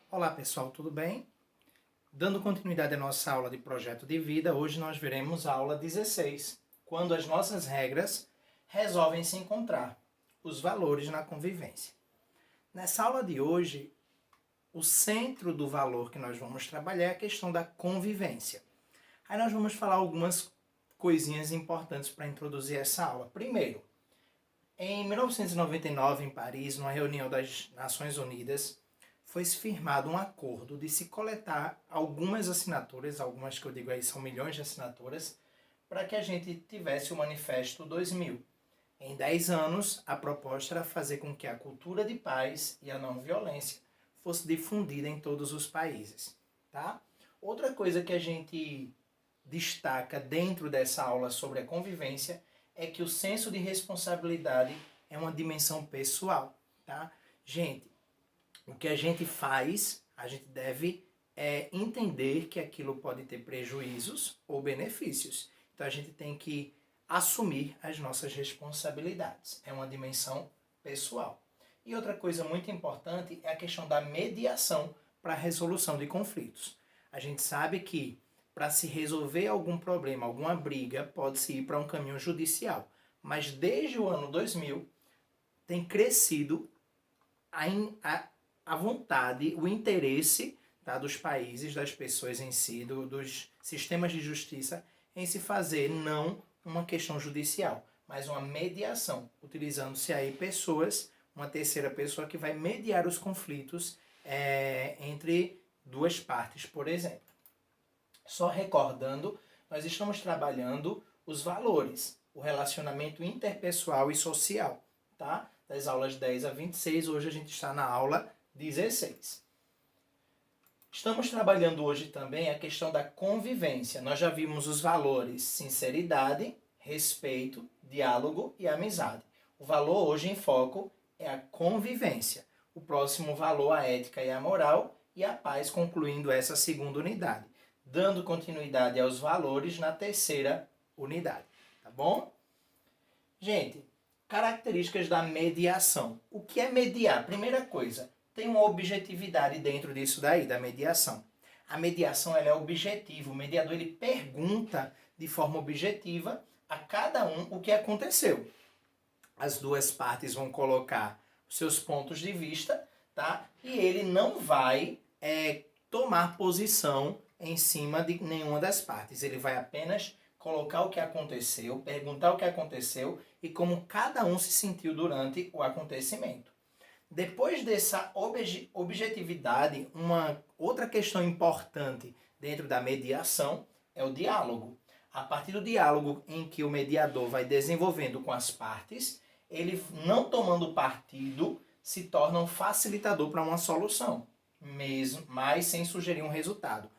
Olá pessoal, tudo bem? Dando continuidade à nossa aula de projeto de vida, hoje nós veremos a aula 16, quando as nossas regras resolvem se encontrar, os valores na convivência. Nessa aula de hoje, o centro do valor que nós vamos trabalhar é a questão da convivência. Aí nós vamos falar algumas coisinhas importantes para introduzir essa aula. Primeiro, em 1999, em Paris, numa reunião das Nações Unidas, foi-se firmado um acordo de se coletar algumas assinaturas, algumas que eu digo aí são milhões de assinaturas, para que a gente tivesse o Manifesto 2000. Em 10 anos, a proposta era fazer com que a cultura de paz e a não violência fosse difundida em todos os países. Tá? Outra coisa que a gente destaca dentro dessa aula sobre a convivência é que o senso de responsabilidade é uma dimensão pessoal. Tá? Gente, o que a gente faz, a gente deve entender que aquilo pode ter prejuízos ou benefícios. Então a gente tem que assumir as nossas responsabilidades. É uma dimensão pessoal. E outra coisa muito importante é a questão da mediação para a resolução de conflitos. A gente sabe que para se resolver algum problema, alguma briga, pode-se ir para um caminho judicial. Mas desde o ano 2000 tem crescido a vontade, o interesse, tá, dos países, das pessoas em si, dos sistemas de justiça, em se fazer não uma questão judicial, mas uma mediação, utilizando-se aí pessoas, uma terceira pessoa que vai mediar os conflitos entre duas partes, por exemplo. Só recordando, nós estamos trabalhando os valores, o relacionamento interpessoal e social, tá? Das aulas 10 a 26, hoje a gente está na aula 16. Estamos trabalhando hoje também a questão da convivência. Nós já vimos os valores sinceridade, respeito, diálogo e amizade. O valor hoje em foco é a convivência. O próximo valor, a ética e a moral, e a paz, concluindo essa segunda unidade, dando continuidade aos valores na terceira unidade. Tá bom? Gente, características da mediação. O que é mediar? Primeira coisa, tem uma objetividade dentro disso daí, da mediação. A mediação ela é objetiva. O mediador ele pergunta de forma objetiva a cada um o que aconteceu. As duas partes vão colocar os seus pontos de vista, tá? E ele não vai tomar posição em cima de nenhuma das partes. Ele vai apenas colocar o que aconteceu, perguntar o que aconteceu e como cada um se sentiu durante o acontecimento. Depois dessa objetividade, uma outra questão importante dentro da mediação é o diálogo. A partir do diálogo em que o mediador vai desenvolvendo com as partes, ele, não tomando partido, se torna um facilitador para uma solução, mesmo, mas sem sugerir um resultado.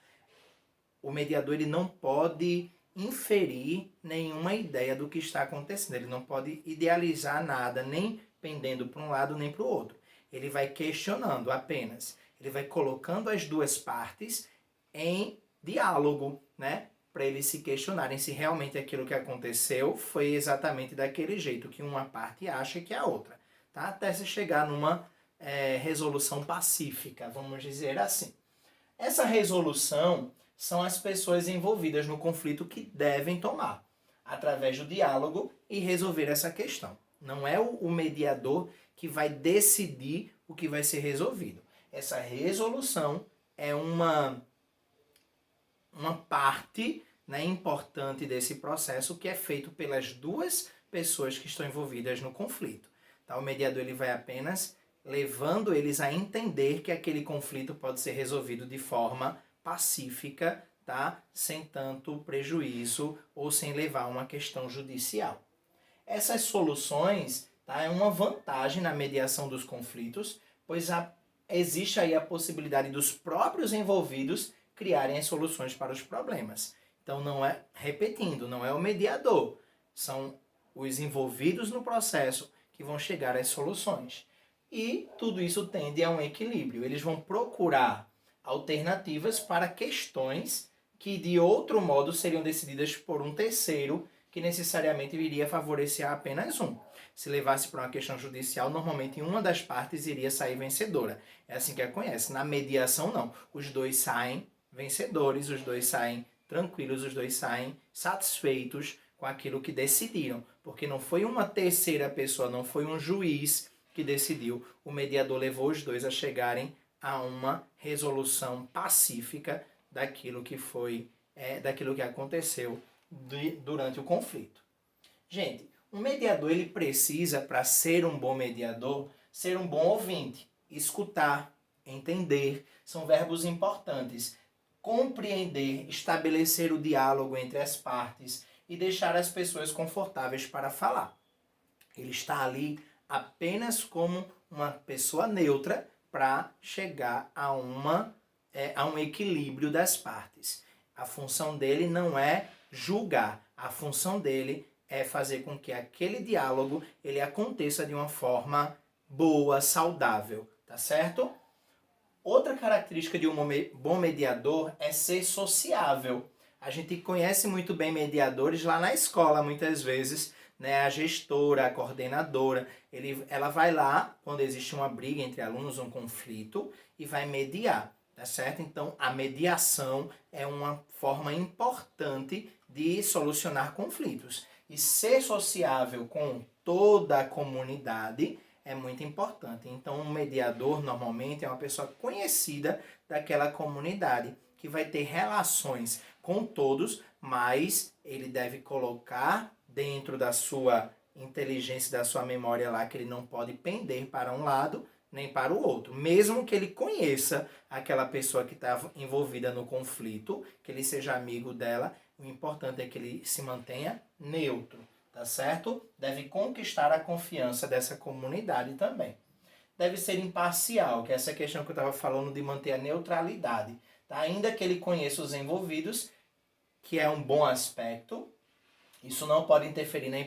O mediador ele não pode inferir nenhuma ideia do que está acontecendo, ele não pode idealizar nada, nem pendendo para um lado nem para o outro. Ele vai questionando apenas, ele vai colocando as duas partes em diálogo, né? Para eles se questionarem se realmente aquilo que aconteceu foi exatamente daquele jeito que uma parte acha que a outra, tá? Até se chegar numa resolução pacífica, vamos dizer assim. Essa resolução são as pessoas envolvidas no conflito que devem tomar, através do diálogo e resolver essa questão. Não é o mediador que vai decidir o que vai ser resolvido. Essa resolução é uma parte, né, importante desse processo que é feito pelas duas pessoas que estão envolvidas no conflito. Tá? O mediador ele vai apenas levando eles a entender que aquele conflito pode ser resolvido de forma pacífica, tá? Sem tanto prejuízo ou sem levar a uma questão judicial. Essas soluções, tá, é uma vantagem na mediação dos conflitos, pois existe aí a possibilidade dos próprios envolvidos criarem as soluções para os problemas. Então não é, repetindo, não é o mediador, são os envolvidos no processo que vão chegar às soluções. E tudo isso tende a um equilíbrio. Eles vão procurar alternativas para questões que de outro modo seriam decididas por um terceiro que necessariamente iria favorecer apenas um. Se levasse para uma questão judicial, normalmente uma das partes iria sair vencedora. É assim que acontece. Na mediação, não. Os dois saem vencedores, os dois saem tranquilos, os dois saem satisfeitos com aquilo que decidiram. Porque não foi uma terceira pessoa, não foi um juiz que decidiu. O mediador levou os dois a chegarem a uma resolução pacífica daquilo que foi, daquilo que aconteceu durante o conflito. Gente, um mediador ele precisa, para ser um bom mediador, ser um bom ouvinte, escutar, entender, são verbos importantes. Compreender, estabelecer o diálogo entre as partes e deixar as pessoas confortáveis para falar. Ele está ali apenas como uma pessoa neutra para chegar a um equilíbrio das partes. A função dele não é julgar, a função dele é fazer com que aquele diálogo ele aconteça de uma forma boa, saudável, tá certo? Outra característica de um bom mediador é ser sociável. A gente conhece muito bem mediadores lá na escola, muitas vezes, né? A gestora, a coordenadora, ela vai lá quando existe uma briga entre alunos, um conflito, e vai mediar, tá certo? Então, a mediação é uma forma importante de solucionar conflitos. E ser sociável com toda a comunidade é muito importante. Então, um mediador, normalmente, é uma pessoa conhecida daquela comunidade, que vai ter relações com todos, mas ele deve colocar dentro da sua inteligência, da sua memória lá, que ele não pode pender para um lado nem para o outro. Mesmo que ele conheça aquela pessoa que está envolvida no conflito, que ele seja amigo dela, o importante é que ele se mantenha neutro, tá certo? Deve conquistar a confiança dessa comunidade também. Deve ser imparcial, que é essa questão que eu estava falando de manter a neutralidade. Tá? Ainda que ele conheça os envolvidos, que é um bom aspecto, isso não pode interferir na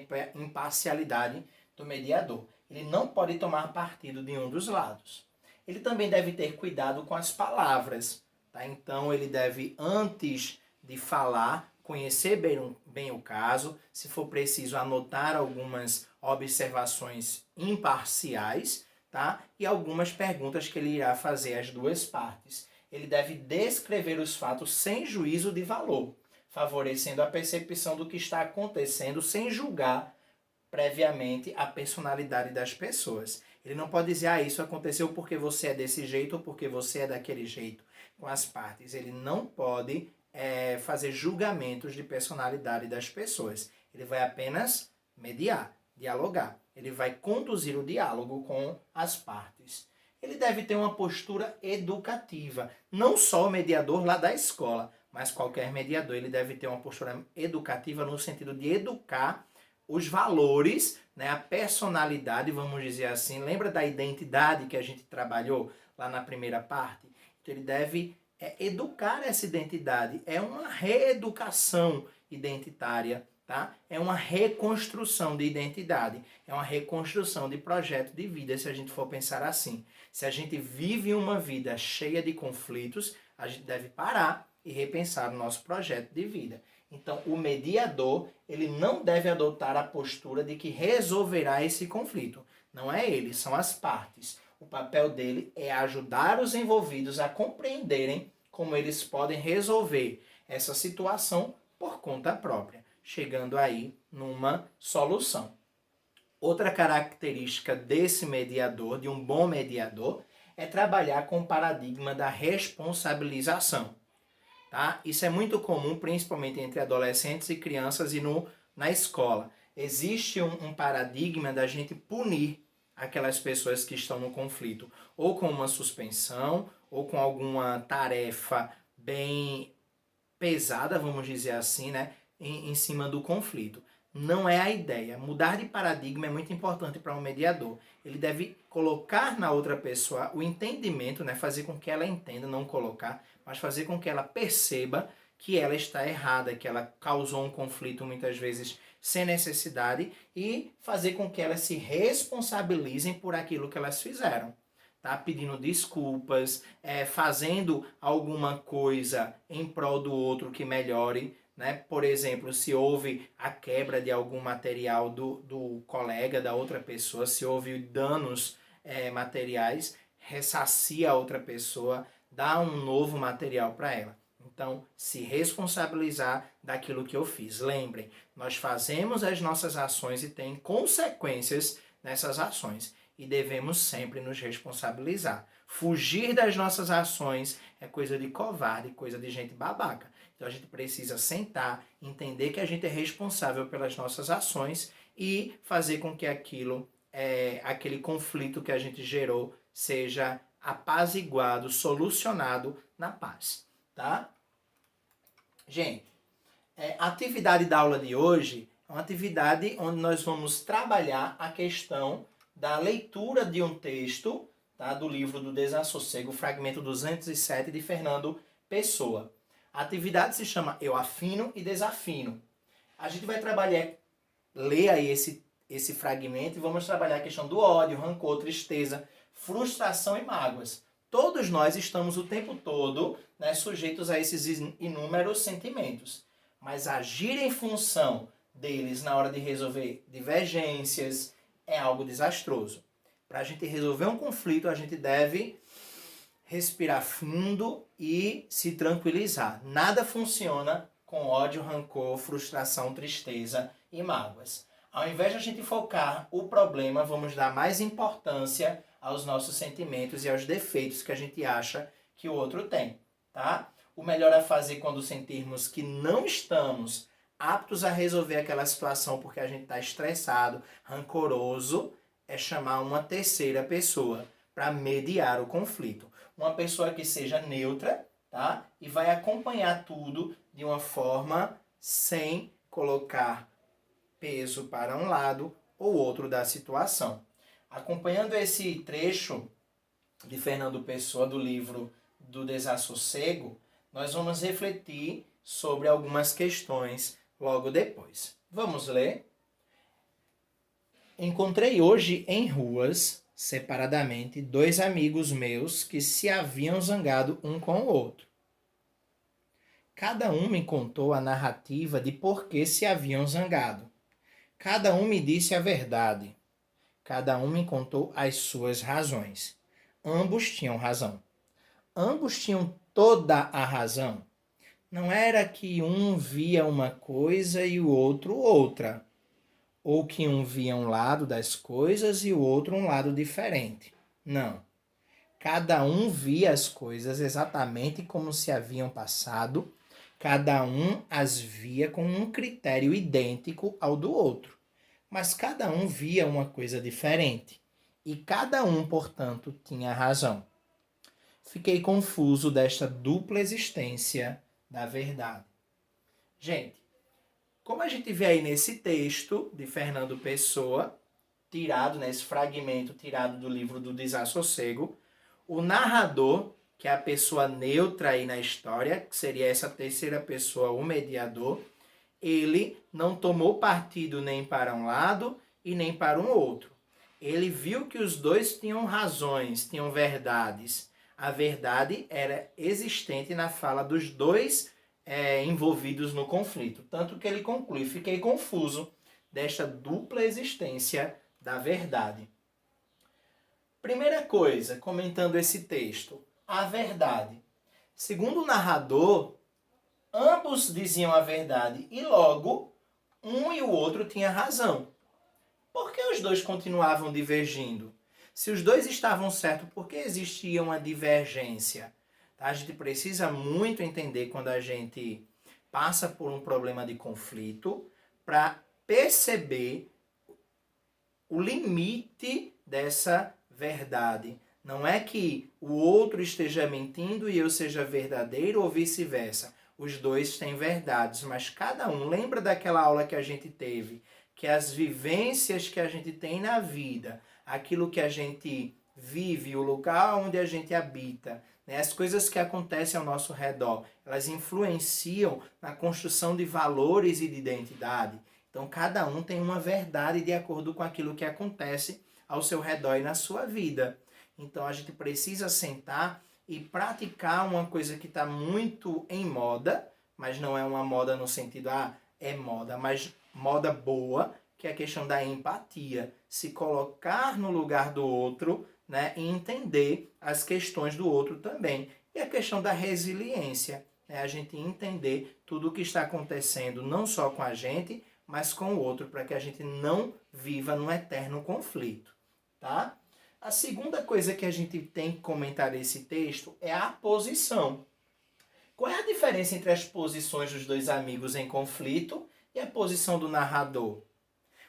imparcialidade do mediador. Ele não pode tomar partido de um dos lados. Ele também deve ter cuidado com as palavras. Tá? Então, ele deve, antes de falar, conhecer bem o caso, se for preciso, anotar algumas observações imparciais, tá? E algumas perguntas que ele irá fazer às duas partes. Ele deve descrever os fatos sem juízo de valor, favorecendo a percepção do que está acontecendo sem julgar previamente a personalidade das pessoas. Ele não pode dizer, isso aconteceu porque você é desse jeito ou porque você é daquele jeito com as partes. Ele não pode fazer julgamentos de personalidade das pessoas. Ele vai apenas mediar, dialogar. Ele vai conduzir o diálogo com as partes. Ele deve ter uma postura educativa. Não só o mediador lá da escola, mas qualquer mediador. Ele deve ter uma postura educativa no sentido de educar os valores, né, a personalidade, vamos dizer assim. Lembra da identidade que a gente trabalhou lá na primeira parte? Então ele deve educar essa identidade. É uma reeducação identitária, tá? É uma reconstrução de identidade. É uma reconstrução de projeto de vida, se a gente for pensar assim. Se a gente vive uma vida cheia de conflitos, a gente deve parar e repensar o nosso projeto de vida. Então, o mediador, ele não deve adotar a postura de que resolverá esse conflito. Não é ele, são as partes. O papel dele é ajudar os envolvidos a compreenderem como eles podem resolver essa situação por conta própria, chegando aí numa solução. Outra característica desse mediador, de um bom mediador, é trabalhar com o paradigma da responsabilização. Tá? Isso é muito comum, principalmente entre adolescentes e crianças e na escola. Existe um paradigma da gente punir aquelas pessoas que estão no conflito, ou com uma suspensão, ou com alguma tarefa bem pesada, vamos dizer assim, né, em cima do conflito. Não é a ideia. Mudar de paradigma é muito importante para um mediador. Ele deve colocar na outra pessoa o entendimento, né, fazer com que ela entenda, não colocar, mas fazer com que ela perceba que ela está errada, que ela causou um conflito muitas vezes sem necessidade e fazer com que elas se responsabilizem por aquilo que elas fizeram. Tá? Pedindo desculpas, fazendo alguma coisa em prol do outro que melhore né? Por exemplo, se houve a quebra de algum material do colega, da outra pessoa, se houve danos materiais, ressarcia a outra pessoa, dá um novo material para ela. Então, se responsabilizar daquilo que eu fiz. Lembrem, nós fazemos as nossas ações e tem consequências nessas ações. E devemos sempre nos responsabilizar. Fugir das nossas ações é coisa de covarde, coisa de gente babaca. Então a gente precisa sentar, entender que a gente é responsável pelas nossas ações e fazer com que aquele conflito que a gente gerou seja apaziguado, solucionado na paz, tá? Gente, a atividade da aula de hoje é uma atividade onde nós vamos trabalhar a questão da leitura de um texto, tá, do livro do Desassossego, fragmento 207 de Fernando Pessoa. A atividade se chama Eu Afino e Desafino. A gente vai trabalhar, ler aí esse fragmento e vamos trabalhar a questão do ódio, rancor, tristeza, frustração e mágoas. Todos nós estamos o tempo todo, né, sujeitos a esses inúmeros sentimentos. Mas agir em função deles na hora de resolver divergências é algo desastroso. Para a gente resolver um conflito, a gente deve respirar fundo e se tranquilizar. Nada funciona com ódio, rancor, frustração, tristeza e mágoas. Ao invés de a gente focar o problema, vamos dar mais importância aos nossos sentimentos e aos defeitos que a gente acha que o outro tem, tá? O melhor a fazer quando sentirmos que não estamos aptos a resolver aquela situação porque a gente está estressado, rancoroso, é chamar uma terceira pessoa para mediar o conflito. Uma pessoa que seja neutra, tá? E vai acompanhar tudo de uma forma sem colocar peso para um lado ou outro da situação. Acompanhando esse trecho de Fernando Pessoa do livro do Desassossego, nós vamos refletir sobre algumas questões logo depois. Vamos ler? Encontrei hoje em ruas, separadamente, 2 amigos meus que se haviam zangado um com o outro. Cada um me contou a narrativa de por que se haviam zangado. Cada um me disse a verdade. Cada um me contou as suas razões. Ambos tinham razão. Ambos tinham toda a razão. Não era que um via uma coisa e o outro outra, ou que um via um lado das coisas e o outro um lado diferente. Não. Cada um via as coisas exatamente como se haviam passado, cada um as via com um critério idêntico ao do outro. Mas cada um via uma coisa diferente. E cada um, portanto, tinha razão. Fiquei confuso desta dupla existência da verdade. Gente, como a gente vê aí nesse texto de Fernando Pessoa, tirado, nesse fragmento tirado do livro do Desassossego, o narrador, que é a pessoa neutra aí na história, que seria essa terceira pessoa, o mediador, ele não tomou partido nem para um lado e nem para um outro. Ele viu que os dois tinham razões, tinham verdades. A verdade era existente na fala dos dois envolvidos no conflito. Tanto que ele conclui, fiquei confuso desta dupla existência da verdade. Primeira coisa, comentando esse texto, a verdade. Segundo o narrador, ambos diziam a verdade e logo um e o outro tinham razão. Por que os dois continuavam divergindo? Se os dois estavam certos, por que existia uma divergência? A gente precisa muito entender quando a gente passa por um problema de conflito para perceber o limite dessa verdade. Não é que o outro esteja mentindo e eu seja verdadeiro ou vice-versa. Os dois têm verdades, mas cada um, lembra daquela aula que a gente teve, que as vivências que a gente tem na vida, aquilo que a gente vive, o lugar onde a gente habita, né, as coisas que acontecem ao nosso redor, elas influenciam na construção de valores e de identidade. Então, cada um tem uma verdade de acordo com aquilo que acontece ao seu redor e na sua vida. Então, a gente precisa sentar e praticar uma coisa que está muito em moda, mas não é uma moda no sentido, é moda, mas moda boa, que é a questão da empatia, se colocar no lugar do outro, né, e entender as questões do outro também. E a questão da resiliência, né, a gente entender tudo o que está acontecendo, não só com a gente, mas com o outro, para que a gente não viva num eterno conflito, tá? A segunda coisa que a gente tem que comentar nesse texto é a posição. Qual é a diferença entre as posições dos dois amigos em conflito e a posição do narrador?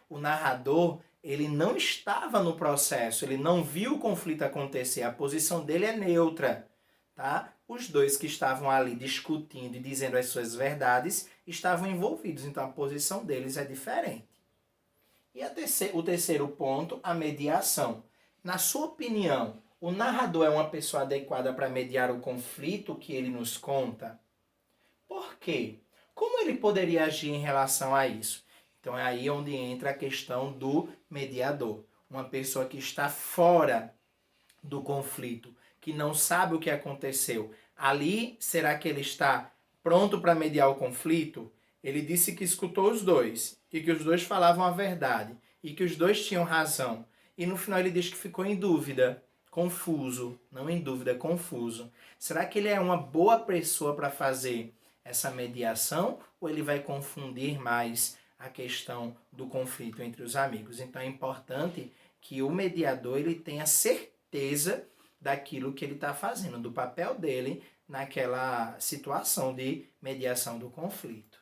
O narrador, ele não estava no processo, ele não viu o conflito acontecer, a posição dele é neutra, tá? Os dois que estavam ali discutindo e dizendo as suas verdades estavam envolvidos, então a posição deles é diferente. E o terceiro ponto, a mediação. Na sua opinião, o narrador é uma pessoa adequada para mediar o conflito que ele nos conta? Por quê? Como ele poderia agir em relação a isso? Então é aí onde entra a questão do mediador. Uma pessoa que está fora do conflito, que não sabe o que aconteceu. Ali, será que ele está pronto para mediar o conflito? Ele disse que escutou os dois e que os dois falavam a verdade e que os dois tinham razão. E no final ele diz que ficou em dúvida, confuso, não em dúvida, confuso. Será que ele é uma boa pessoa para fazer essa mediação ou ele vai confundir mais a questão do conflito entre os amigos? Então é importante que o mediador ele tenha certeza daquilo que ele está fazendo, do papel dele naquela situação de mediação do conflito.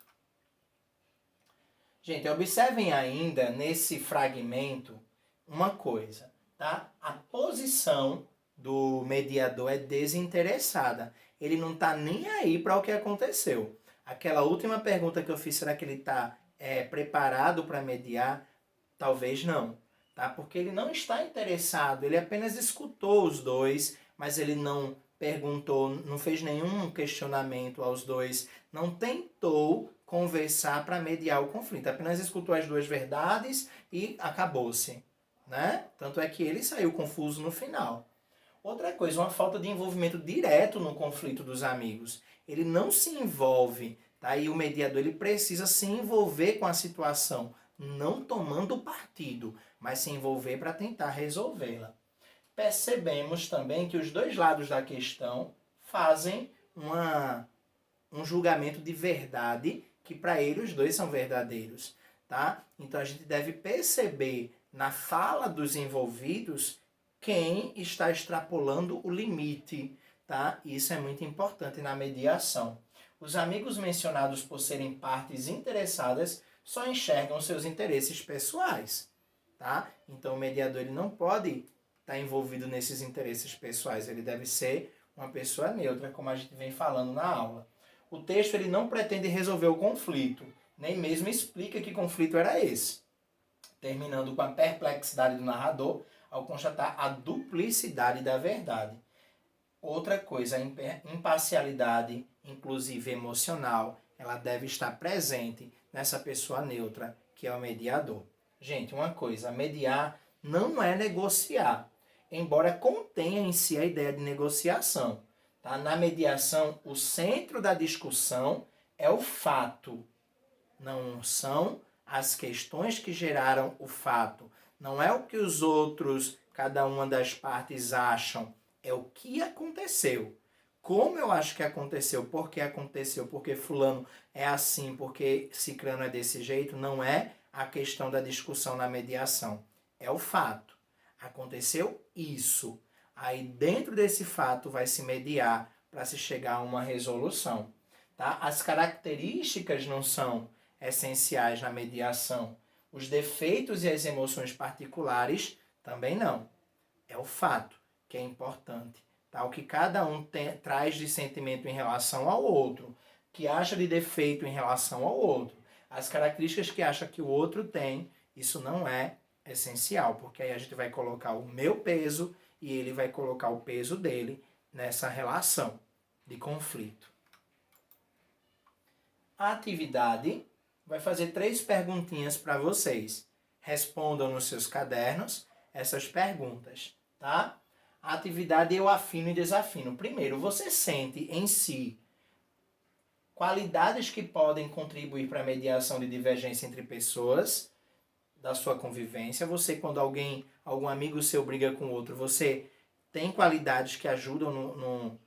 Gente, observem ainda nesse fragmento uma coisa, tá? A posição do mediador é desinteressada. Ele não está nem aí para o que aconteceu. Aquela última pergunta que eu fiz, será que ele está preparado para mediar? Talvez não, tá? Porque ele não está interessado, ele apenas escutou os dois, mas ele não perguntou, não fez nenhum questionamento aos dois, não tentou conversar para mediar o conflito, apenas escutou as duas verdades e acabou-se, né? Tanto é que ele saiu confuso no final. Outra coisa, uma falta de envolvimento direto no conflito dos amigos. Ele não se envolve, tá? E o mediador ele precisa se envolver com a situação, não tomando partido, mas se envolver para tentar resolvê-la. Percebemos também que os dois lados da questão fazem um julgamento de verdade, que para ele os dois são verdadeiros, tá? Então a gente deve perceber na fala dos envolvidos quem está extrapolando o limite, tá? Isso é muito importante na mediação. Os amigos mencionados por serem partes interessadas só enxergam seus interesses pessoais, tá? Então o mediador ele não pode estar envolvido nesses interesses pessoais, ele deve ser uma pessoa neutra, como a gente vem falando na aula. O texto ele não pretende resolver o conflito, nem mesmo explica que conflito era esse, terminando com a perplexidade do narrador ao constatar a duplicidade da verdade. Outra coisa, a imparcialidade, inclusive emocional, ela deve estar presente nessa pessoa neutra, que é o mediador. Gente, uma coisa, mediar não é negociar, embora contenha em si a ideia de negociação. Tá? Na mediação, o centro da discussão é o fato, não são as questões que geraram o fato. Não é o que os outros, cada uma das partes acham, é o que aconteceu. Como eu acho que aconteceu, por que aconteceu, porque fulano é assim, porque ciclano é desse jeito, não é a questão da discussão na mediação. É o fato. Aconteceu isso. Aí dentro desse fato vai se mediar para se chegar a uma resolução. Tá? As características não são essenciais na mediação. Os defeitos e as emoções particulares também não. É o fato que é importante. Tá? O que cada um traz de sentimento em relação ao outro, que acha de defeito em relação ao outro, as características que acha que o outro tem, isso não é essencial, porque aí a gente vai colocar o meu peso e ele vai colocar o peso dele nessa relação de conflito. A atividade vai fazer 3 perguntinhas para vocês. Respondam nos seus cadernos essas perguntas, tá? A atividade eu afino e desafino. Primeiro, você sente em si qualidades que podem contribuir para a mediação de divergência entre pessoas da sua convivência. Você, quando algum amigo seu briga com outro, você tem qualidades que ajudam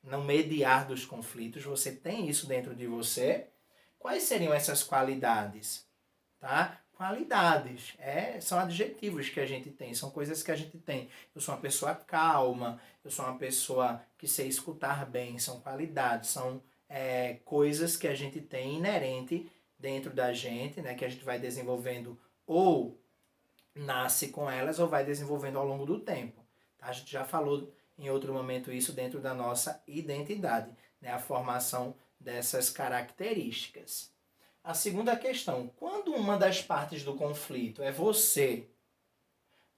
no mediar dos conflitos. Você tem isso dentro de você. Quais seriam essas qualidades? Tá? Qualidades são adjetivos que a gente tem, são coisas que a gente tem. Eu sou uma pessoa calma, eu sou uma pessoa que sei escutar bem, são qualidades, são coisas que a gente tem inerente dentro da gente, né, que a gente vai desenvolvendo ou nasce com elas ou vai desenvolvendo ao longo do tempo. Tá? A gente já falou em outro momento isso dentro da nossa identidade, né, a formação dessas características. A segunda questão, quando uma das partes do conflito é você,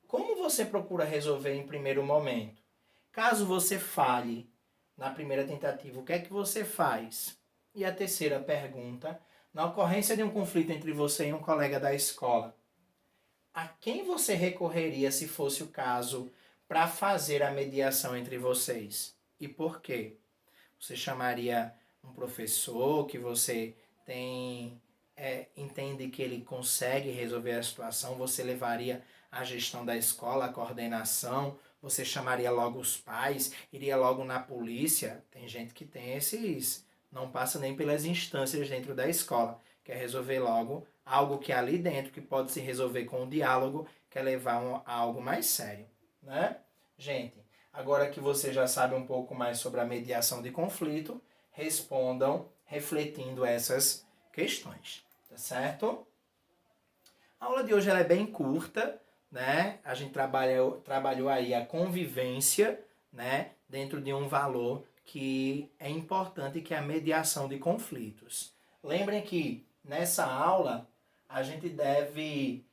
como você procura resolver em primeiro momento? Caso você falhe na primeira tentativa, o que é que você faz? E a terceira pergunta, na ocorrência de um conflito entre você e um colega da escola, a quem você recorreria, se fosse o caso, para fazer a mediação entre vocês? E por quê? Você chamaria um professor que você entende que ele consegue resolver a situação? Você levaria a gestão da escola, a coordenação? Você chamaria logo os pais? Iria logo na polícia? Tem gente que tem não passa nem pelas instâncias dentro da escola. Quer resolver logo algo que é ali dentro, que pode se resolver com um diálogo, quer levar a algo mais sério, né? Gente, agora que você já sabe um pouco mais sobre a mediação de conflito, respondam refletindo essas questões, tá certo? A aula de hoje ela é bem curta, né? A gente trabalhou aí a convivência, né? Dentro de um valor que é importante, que é a mediação de conflitos. Lembrem que nessa aula a gente deve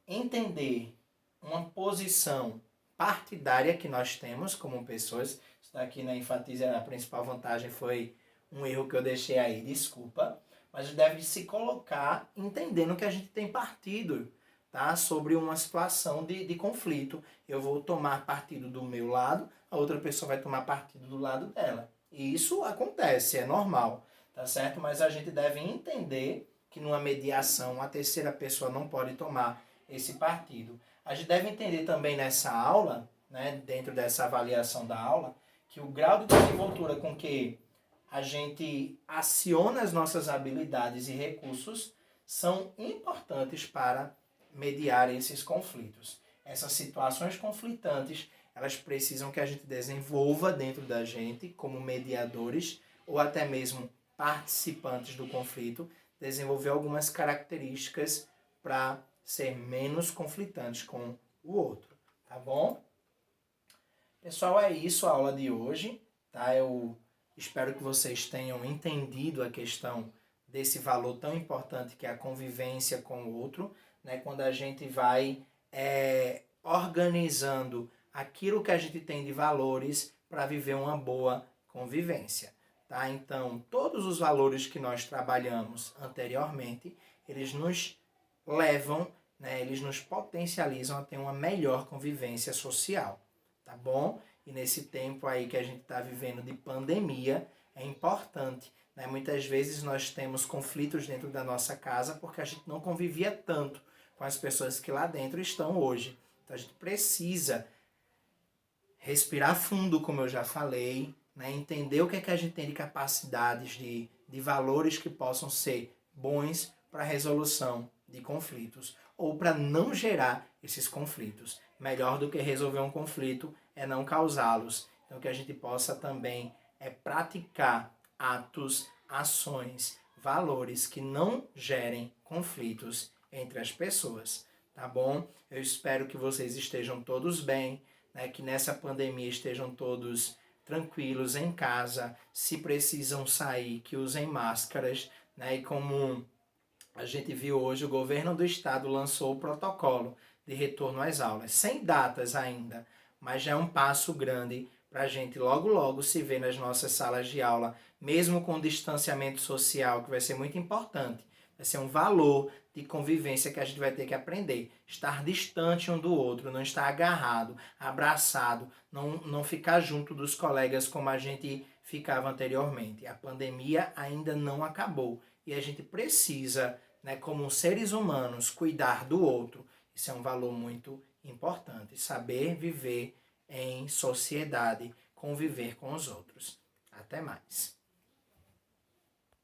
entender uma posição partidária que nós temos como pessoas. Isso daqui na enfatiza, a principal vantagem foi um erro que eu deixei aí, desculpa. Mas deve se colocar entendendo que a gente tem partido, tá? Sobre uma situação de conflito. Eu vou tomar partido do meu lado, a outra pessoa vai tomar partido do lado dela. E isso acontece, é normal, tá certo? Mas a gente deve entender que numa mediação a terceira pessoa não pode tomar esse partido. A gente deve entender também nessa aula, né, dentro dessa avaliação da aula, que o grau de desenvoltura com que a gente aciona as nossas habilidades e recursos são importantes para mediar esses conflitos. Essas situações conflitantes, elas precisam que a gente desenvolva dentro da gente, como mediadores ou até mesmo participantes do conflito, desenvolver algumas características para ser menos conflitantes com o outro, tá bom? Pessoal, é isso a aula de hoje, tá? Eu espero que vocês tenham entendido a questão desse valor tão importante que é a convivência com o outro, né? Quando a gente vai organizando aquilo que a gente tem de valores para viver uma boa convivência, tá? Então, todos os valores que nós trabalhamos anteriormente, eles nos levam, né? Eles nos potencializam a ter uma melhor convivência social, tá bom? E nesse tempo aí que a gente está vivendo de pandemia, é importante, né? Muitas vezes nós temos conflitos dentro da nossa casa porque a gente não convivia tanto com as pessoas que lá dentro estão hoje. Então a gente precisa respirar fundo, como eu já falei, né? Entender o que é que a gente tem de capacidades, de valores que possam ser bons para a resolução de conflitos ou para não gerar esses conflitos. Melhor do que resolver um conflito é não causá-los. Então que a gente possa também praticar atos, ações, valores que não gerem conflitos entre as pessoas, tá bom? Eu espero que vocês estejam todos bem, né? Que nessa pandemia estejam todos tranquilos em casa, se precisam sair, que usem máscaras, né? E como a gente viu hoje, o governo do estado lançou o protocolo de retorno às aulas, sem datas ainda, mas já é um passo grande para a gente logo logo se ver nas nossas salas de aula, mesmo com o distanciamento social, que vai ser muito importante. Vai ser um valor de convivência que a gente vai ter que aprender. Estar distante um do outro, não estar agarrado, abraçado, não ficar junto dos colegas como a gente ficava anteriormente. A pandemia ainda não acabou e a gente precisa, né, como seres humanos, cuidar do outro. Isso é um valor muito importante. Saber viver em sociedade, conviver com os outros. Até mais.